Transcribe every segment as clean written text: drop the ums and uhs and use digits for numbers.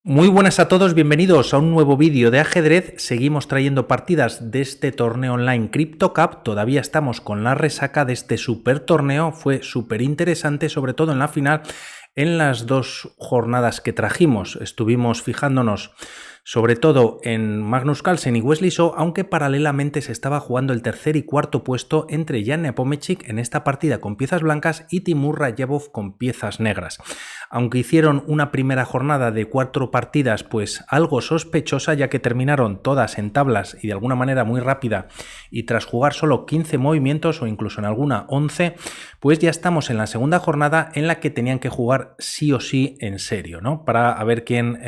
Muy buenas a todos, bienvenidos a un nuevo vídeo de ajedrez. Seguimos trayendo partidas de este torneo online CryptoCup. Todavía estamos con la resaca de este super torneo. Fue súper interesante, sobre todo en la final. En las dos jornadas que trajimos estuvimos fijándonos sobre todo en Magnus Carlsen y Wesley So, aunque paralelamente se estaba jugando el tercer y cuarto puesto entre Jan Nepomniachtchi en esta partida con piezas blancas y Timur Radjabov con piezas negras. Aunque hicieron una primera jornada de 4 partidas pues algo sospechosa, ya que terminaron todas en tablas y de alguna manera muy rápida, y tras jugar solo 15 movimientos o incluso en alguna 11, pues ya estamos en la segunda jornada en la que tenían que jugar sí o sí en serio, ¿no? Para ver quién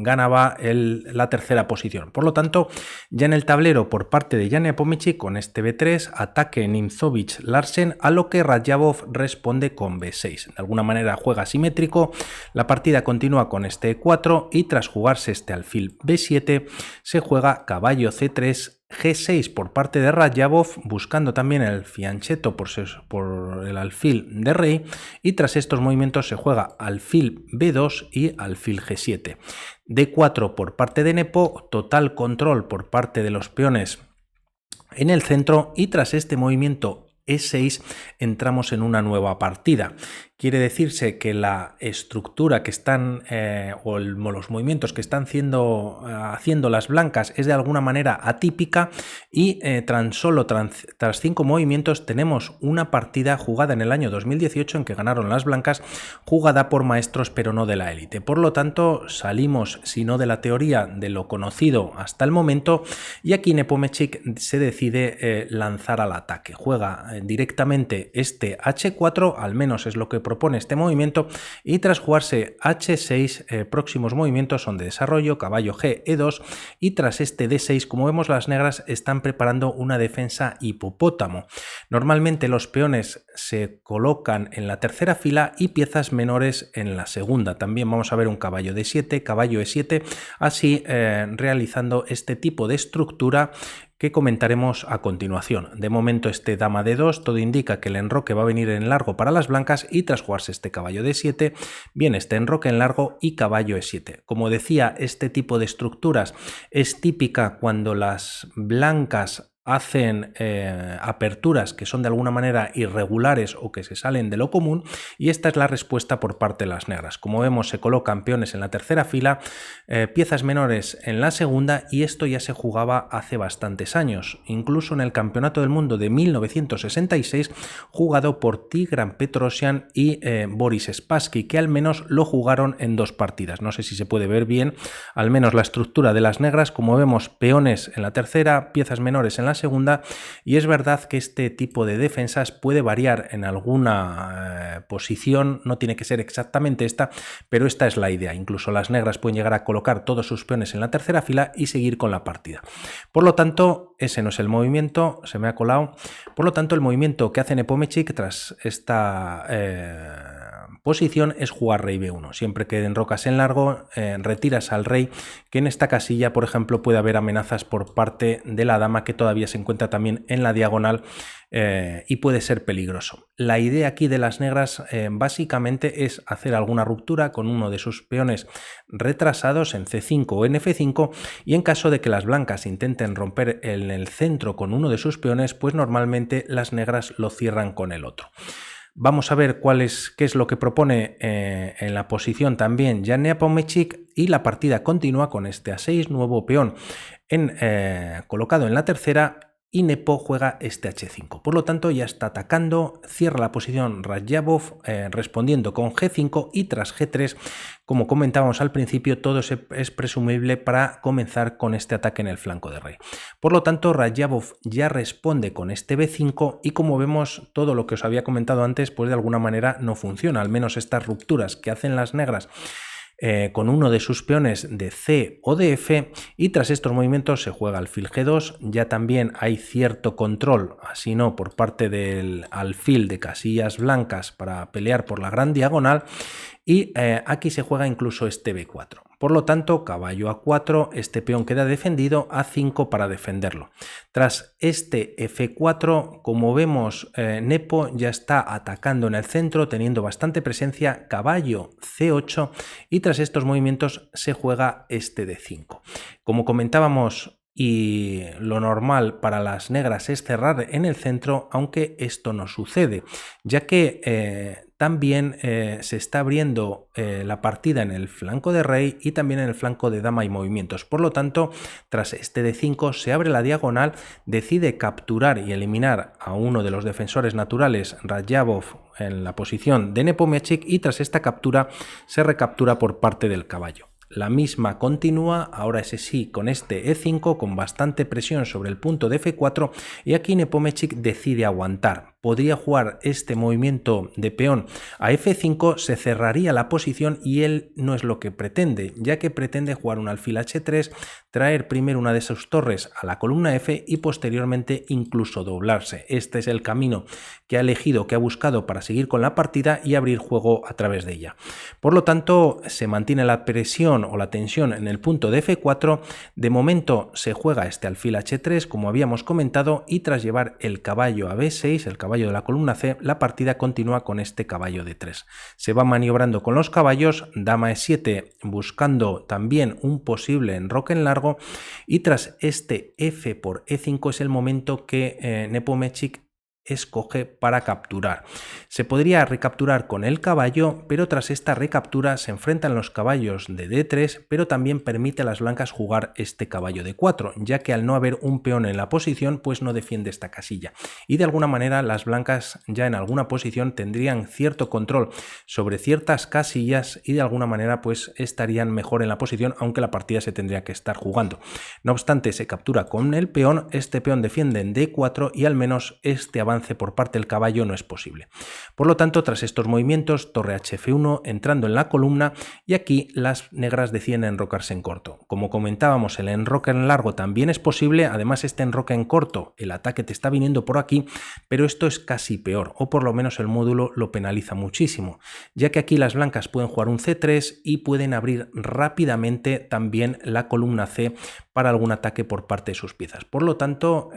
ganaba la tercera posición. Por lo tanto, ya en el tablero por parte de Jan Nepomniachtchi con este B3, ataque Nimzovich Larsen, a lo que Radjabov responde con B6. De alguna manera juega simétrico, la partida continúa con este E4 y tras jugarse este alfil B7 se juega caballo C3, G6 por parte de Radjabov, buscando también el fianchetto por el alfil de rey, y tras estos movimientos se juega alfil B2 y alfil G7. D4 por parte de Nepo, total control por parte de los peones en el centro, y tras este movimiento E6 entramos en una nueva partida. Quiere decirse que la estructura que están o los movimientos que están haciendo las blancas es de alguna manera atípica, y tras 5 movimientos tenemos una partida jugada en el año 2018 en que ganaron las blancas, jugada por maestros pero no de la élite. Por lo tanto salimos, si no de la teoría, de lo conocido hasta el momento, y aquí Nepomniachtchi se decide lanzar al ataque. Juega directamente este H4, al menos es lo que propone este movimiento, y tras jugarse H6, próximos movimientos son de desarrollo, caballo G, E2, y tras este D6, como vemos, las negras están preparando una defensa hipopótamo. Normalmente los peones se colocan en la tercera fila y piezas menores en la segunda. También vamos a ver un caballo D7, caballo E7, así realizando este tipo de estructura que comentaremos a continuación. De momento este dama D2, todo indica que el enroque va a venir en largo para las blancas, y tras jugarse este caballo D7 viene este enroque en largo y caballo E7. Como decía, este tipo de estructuras es típica cuando las blancas hacen aperturas que son de alguna manera irregulares o que se salen de lo común, y esta es la respuesta por parte de las negras. Como vemos, se colocan peones en la tercera fila, piezas menores en la segunda, y esto ya se jugaba hace bastantes años, incluso en el Campeonato del Mundo de 1966, jugado por Tigran Petrosyan y Boris Spassky, que al menos lo jugaron en 2 partidas. No sé si se puede ver bien, al menos la estructura de las negras. Como vemos, peones en la tercera, piezas menores en la segunda, y es verdad que este tipo de defensas puede variar en alguna posición, no tiene que ser exactamente esta, pero esta es la idea. Incluso las negras pueden llegar a colocar todos sus peones en la tercera fila y seguir con la partida. Por lo tanto, ese no es el movimiento, se me ha colado. Por lo tanto, el movimiento que hace Nepomniachtchi tras esta posición es jugar rey B1. Siempre que enrocas en largo, retiras al rey, que en esta casilla, por ejemplo, puede haber amenazas por parte de la dama, que todavía se encuentra también en la diagonal, y puede ser peligroso. La idea aquí de las negras básicamente es hacer alguna ruptura con uno de sus peones retrasados en C5 o en F5, y en caso de que las blancas intenten romper en el centro con uno de sus peones, pues normalmente las negras lo cierran con el otro. Vamos a ver qué es lo que propone en la posición también Jan Nepomniachtchi, y la partida continúa con este A6, nuevo peón colocado en la tercera, y Nepo juega este H5. Por lo tanto, ya está atacando, cierra la posición Radjabov respondiendo con G5, y tras G3, como comentábamos al principio, todo es presumible para comenzar con este ataque en el flanco de rey. Por lo tanto, Radjabov ya responde con este B5, y como vemos, todo lo que os había comentado antes pues de alguna manera no funciona, al menos estas rupturas que hacen las negras con uno de sus peones de C o de F, y tras estos movimientos se juega alfil G2. Ya también hay cierto control, así no, por parte del alfil de casillas blancas para pelear por la gran diagonal, y aquí se juega incluso este B4. Por lo tanto, caballo A4, este peón queda defendido, A5 para defenderlo. Tras este F4, como vemos, Nepo ya está atacando en el centro, teniendo bastante presencia, caballo C8, y tras estos movimientos se juega este D5. Como comentábamos, y lo normal para las negras es cerrar en el centro, aunque esto no sucede, ya que también se está abriendo la partida en el flanco de rey y también en el flanco de dama y movimientos. Por lo tanto, tras este D5 se abre la diagonal, decide capturar y eliminar a uno de los defensores naturales, Radjabov, en la posición de Nepomniachtchi, y tras esta captura se recaptura por parte del caballo. La misma continúa, ahora ese sí, con este E5, con bastante presión sobre el punto de F4, y aquí Nepomniachtchi decide aguantar. Podría jugar este movimiento de peón a F5, se cerraría la posición y él no es lo que pretende, ya que pretende jugar un alfil H3, traer primero una de sus torres a la columna F y posteriormente incluso doblarse. Este es el camino que ha elegido, que ha buscado para seguir con la partida y abrir juego a través de ella. Por lo tanto, se mantiene la presión o la tensión en el punto de F4. De momento se juega este alfil H3, como habíamos comentado, y tras llevar el caballo a B6, el caballo de la columna C, la partida continúa con este caballo D3. Se va maniobrando con los caballos, dama E7 buscando también un posible enroque en largo, y tras este F por E5 es el momento que Nepomniachtchi escoge para capturar. Se podría recapturar con el caballo, pero tras esta recaptura se enfrentan los caballos de D3, pero también permite a las blancas jugar este caballo de 4, ya que al no haber un peón en la posición, pues no defiende esta casilla. Y de alguna manera las blancas ya en alguna posición tendrían cierto control sobre ciertas casillas y de alguna manera pues estarían mejor en la posición, aunque la partida se tendría que estar jugando. No obstante, se captura con el peón, este peón defiende en D4 y al menos este avance por parte del caballo no es posible. Por lo tanto, tras estos movimientos, torre HF1 entrando en la columna, y aquí las negras deciden enrocarse en corto. Como comentábamos, el enroque en largo también es posible, además este enroque en corto, el ataque te está viniendo por aquí, pero esto es casi peor, o por lo menos el módulo lo penaliza muchísimo, ya que aquí las blancas pueden jugar un C3 y pueden abrir rápidamente también la columna C para algún ataque por parte de sus piezas. Por lo tanto,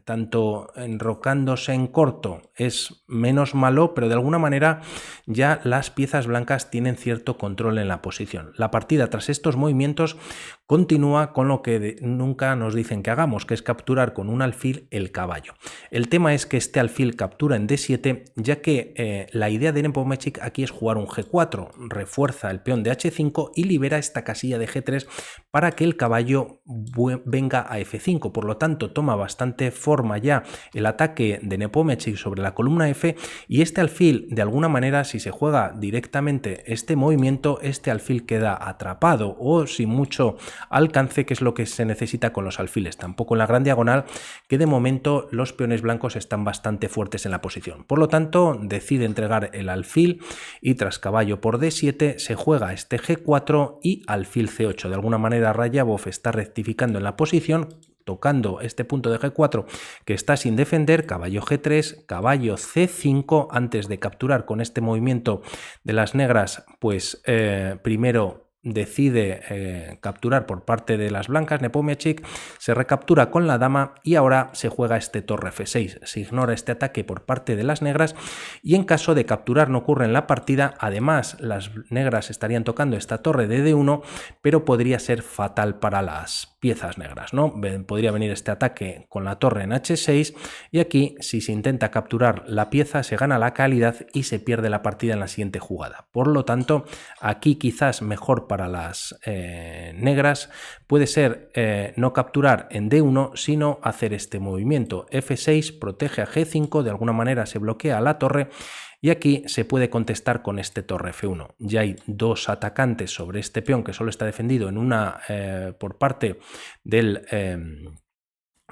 tanto enrocándose en corto es menos malo, pero de alguna manera ya las piezas blancas tienen cierto control en la posición. La partida tras estos movimientos continúa con lo que nunca nos dicen que hagamos, que es capturar con un alfil el caballo. El tema es que este alfil captura en D7, ya que la idea de Nepomniachtchi aquí es jugar un G4, refuerza el peón de H5 y libera esta casilla de G3 para que el caballo venga a F5. Por lo tanto, toma bastante forma ya el ataque de Nepomniachtchi sobre la columna F, y este alfil, de alguna manera, si se juega directamente este movimiento, este alfil queda atrapado o sin mucho alcance, que es lo que se necesita con los alfiles, tampoco en la gran diagonal, que de momento los peones blancos están bastante fuertes en la posición. Por lo tanto, decide entregar el alfil y tras caballo por D7 se juega este G4 y alfil C8. De alguna manera Radjabov está rectificando en la posición, tocando este punto de G4 que está sin defender, caballo G3, caballo C5, antes de capturar con este movimiento de las negras, pues primero decide capturar por parte de las blancas, Nepomniachtchi se recaptura con la dama y ahora se juega este torre F6, se ignora este ataque por parte de las negras y en caso de capturar no ocurre en la partida, además las negras estarían tocando esta torre de D1, pero podría ser fatal para las piezas negras, ¿no? Podría venir este ataque con la torre en H6 y aquí si se intenta capturar la pieza se gana la calidad y se pierde la partida en la siguiente jugada. Por lo tanto, aquí quizás mejor para las negras puede ser no capturar en D1, sino hacer este movimiento. F6 protege a G5, de alguna manera se bloquea la torre y aquí se puede contestar con este torre F1. Ya hay dos atacantes sobre este peón que solo está defendido en una por parte del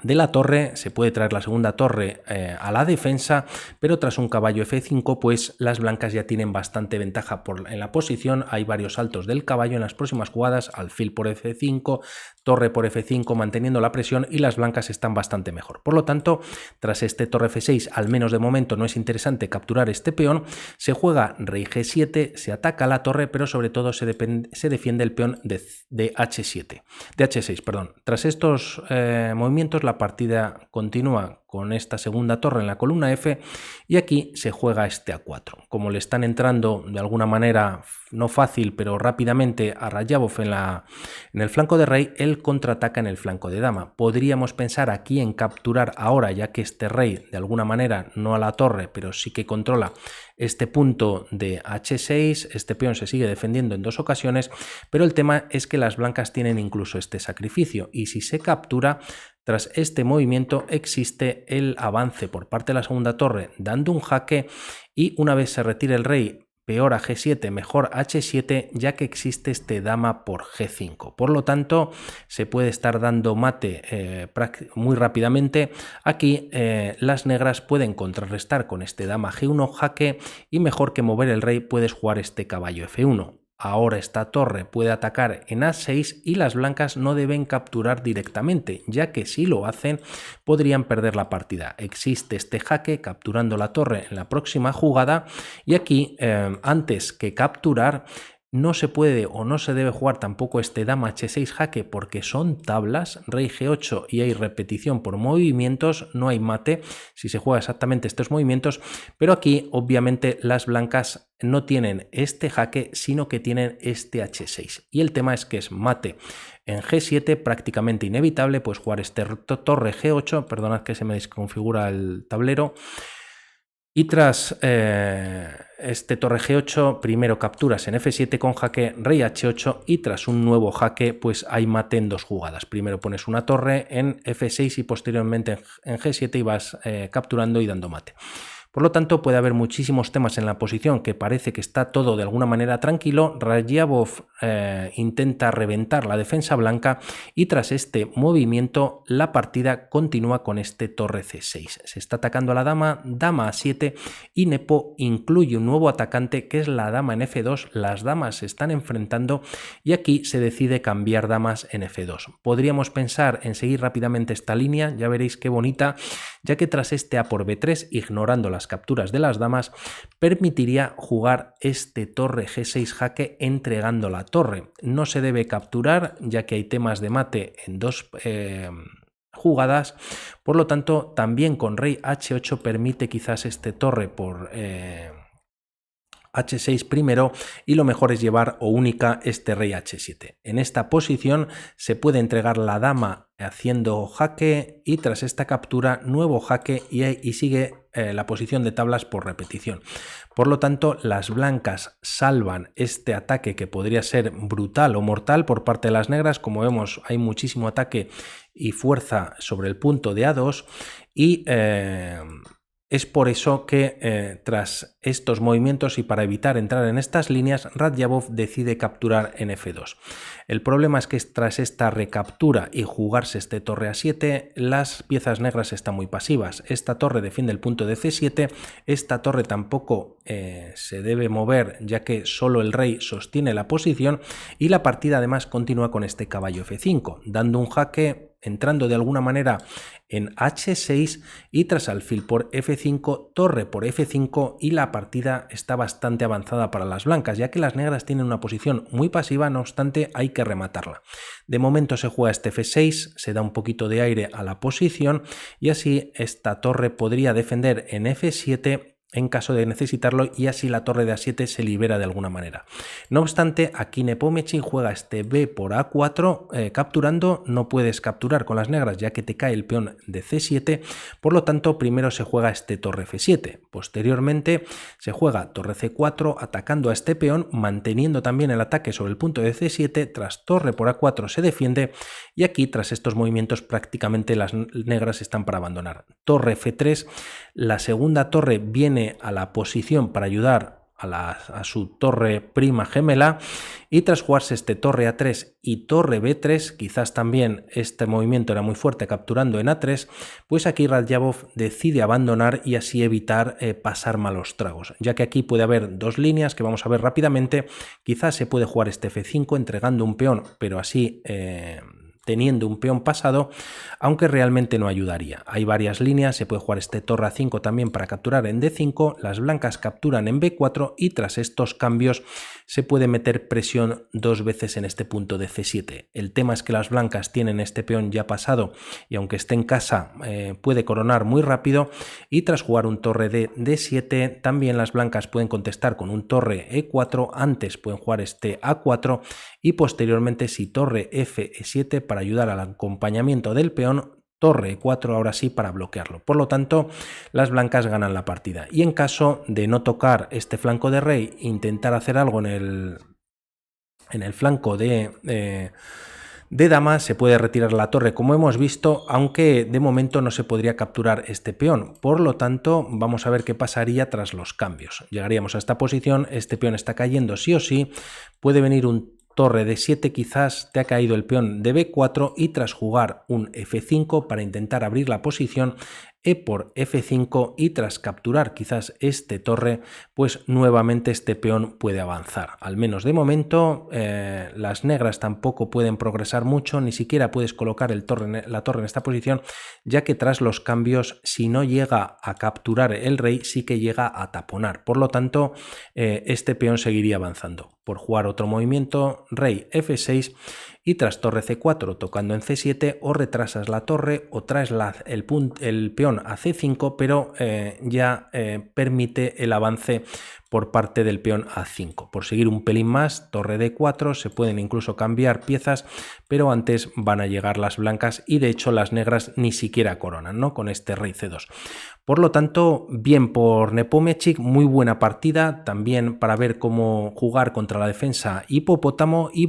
de la torre, se puede traer la segunda torre a la defensa, pero tras un caballo F5 pues las blancas ya tienen bastante ventaja en la posición. Hay varios saltos del caballo en las próximas jugadas, alfil por F5, torre por F5 manteniendo la presión, y las blancas están bastante mejor. Por lo tanto, tras este torre F6, al menos de momento no es interesante capturar este peón. Se juega rey G7, se ataca la torre, pero sobre todo se defiende el peón de H6, perdón. Tras estos movimientos, la partida continúa con esta segunda torre en la columna F, y aquí se juega este A4. Como le están entrando de alguna manera, no fácil, pero rápidamente a Radjabov en el flanco de rey, él contraataca en el flanco de dama. Podríamos pensar aquí en capturar ahora, ya que este rey de alguna manera, no a la torre, pero sí que controla este punto de H6, este peón se sigue defendiendo en dos ocasiones, pero el tema es que las blancas tienen incluso este sacrificio, y si se captura, tras este movimiento existe el avance por parte de la segunda torre dando un jaque, y una vez se retire el rey, peor a G7, mejor H7, ya que existe este dama por G5. Por lo tanto, se puede estar dando mate muy rápidamente. Aquí las negras pueden contrarrestar con este dama G1 jaque, y mejor que mover el rey puedes jugar este caballo F1. Ahora esta torre puede atacar en A6 y las blancas no deben capturar directamente, ya que si lo hacen podrían perder la partida. Existe este jaque capturando la torre en la próxima jugada, y aquí antes que capturar no se puede o no se debe jugar tampoco este dama H6 jaque, porque son tablas, rey G8 y hay repetición por movimientos, no hay mate si se juega exactamente estos movimientos, pero aquí obviamente las blancas no tienen este jaque, sino que tienen este H6, y el tema es que es mate en G7 prácticamente inevitable. Pues jugar este torre G8, perdonad que se me desconfigura el tablero. Y tras este torre G8, primero capturas en F7 con jaque, rey H8, y tras un nuevo jaque pues hay mate en dos jugadas. Primero pones una torre en F6 y posteriormente en G7 y vas capturando y dando mate. Por lo tanto, puede haber muchísimos temas en la posición que parece que está todo de alguna manera tranquilo. Radjabov intenta reventar la defensa blanca, y tras este movimiento la partida continúa con este torre C6. Se está atacando a la dama, dama A7, y Nepo incluye un nuevo atacante que es la dama en F2. Las damas se están enfrentando y aquí se decide cambiar damas en F2. Podríamos pensar en seguir rápidamente esta línea, ya veréis qué bonita, ya que tras este A por B3, ignorando las capturas de las damas, permitiría jugar este torre G6 jaque entregando la torre. No se debe capturar, ya que hay temas de mate en dos jugadas. Por lo tanto, también con rey H8 permite quizás este torre por H6 primero, y lo mejor es llevar o única este rey H7. En esta posición se puede entregar la dama haciendo jaque, y tras esta captura nuevo jaque, y sigue la posición de tablas por repetición. Por lo tanto, las blancas salvan este ataque que podría ser brutal o mortal por parte de las negras. Como vemos, hay muchísimo ataque y fuerza sobre el punto de A2, y es por eso que tras estos movimientos y para evitar entrar en estas líneas, Radjabov decide capturar en F2. El problema es que tras esta recaptura y jugarse este torre A7, las piezas negras están muy pasivas. Esta torre defiende el punto de C7, esta torre tampoco se debe mover, ya que solo el rey sostiene la posición, y la partida además continúa con este caballo F5, dando un jaque, entrando de alguna manera en H6, y tras alfil por F5, torre por F5, y la partida está bastante avanzada para las blancas, ya que las negras tienen una posición muy pasiva, no obstante hay que rematarla. De momento se juega este F6, se da un poquito de aire a la posición, y así esta torre podría defender en F7 en caso de necesitarlo, y así la torre de A7 se libera de alguna manera. No obstante, aquí Nepomniachtchi juega este B por A4, capturando. No puedes capturar con las negras ya que te cae el peón de C7, por lo tanto primero se juega este torre F7, posteriormente se juega torre C4 atacando a este peón, manteniendo también el ataque sobre el punto de C7, tras torre por A4 se defiende, y aquí tras estos movimientos prácticamente las negras están para abandonar. Torre F3, la segunda torre viene a la posición para ayudar a su torre prima gemela, y tras jugarse este torre A3 y torre B3, quizás también este movimiento era muy fuerte capturando en A3, pues aquí Radjabov decide abandonar y así evitar pasar malos tragos, ya que aquí puede haber dos líneas que vamos a ver rápidamente. Quizás se puede jugar este F5 entregando un peón, pero así teniendo un peón pasado, aunque realmente no ayudaría. Hay varias líneas, se puede jugar este torre A5 también para capturar en D5, las blancas capturan en B4 y tras estos cambios se puede meter presión dos veces en este punto de C7. El tema es que las blancas tienen este peón ya pasado y aunque esté en casa puede coronar muy rápido, y tras jugar un torre de D7 también las blancas pueden contestar con un torre E4, antes pueden jugar este A4 y posteriormente si torre F7 para ayudar al acompañamiento del peón, torre E4 ahora sí para bloquearlo. Por lo tanto, las blancas ganan la partida. Y en caso de no tocar este flanco de rey, intentar hacer algo en el flanco de dama, se puede retirar la torre como hemos visto, aunque de momento no se podría capturar este peón. Por lo tanto, vamos a ver qué pasaría tras los cambios. Llegaríamos a esta posición, este peón está cayendo sí o sí, puede venir un torre de 7, quizás te ha caído el peón de B4 y tras jugar un F5 para intentar abrir la posición, E por F5 y tras capturar quizás este torre, pues nuevamente este peón puede avanzar. Al menos de momento las negras tampoco pueden progresar mucho, ni siquiera puedes colocar la torre en esta posición, ya que tras los cambios, si no llega a capturar el rey, sí que llega a taponar. Por lo tanto, este peón seguiría avanzando. Por jugar otro movimiento, rey F6 y tras torre C4 tocando en C7, o retrasas la torre o traes el peón a C5, pero ya permite el avance por parte del peón A5. Por seguir un pelín más, torre D4, se pueden incluso cambiar piezas, pero antes van a llegar las blancas y de hecho las negras ni siquiera coronan, ¿no? Con este rey C2. Por lo tanto, bien por Nepomniachtchi, muy buena partida, también para ver cómo jugar contra la defensa hipopótamo y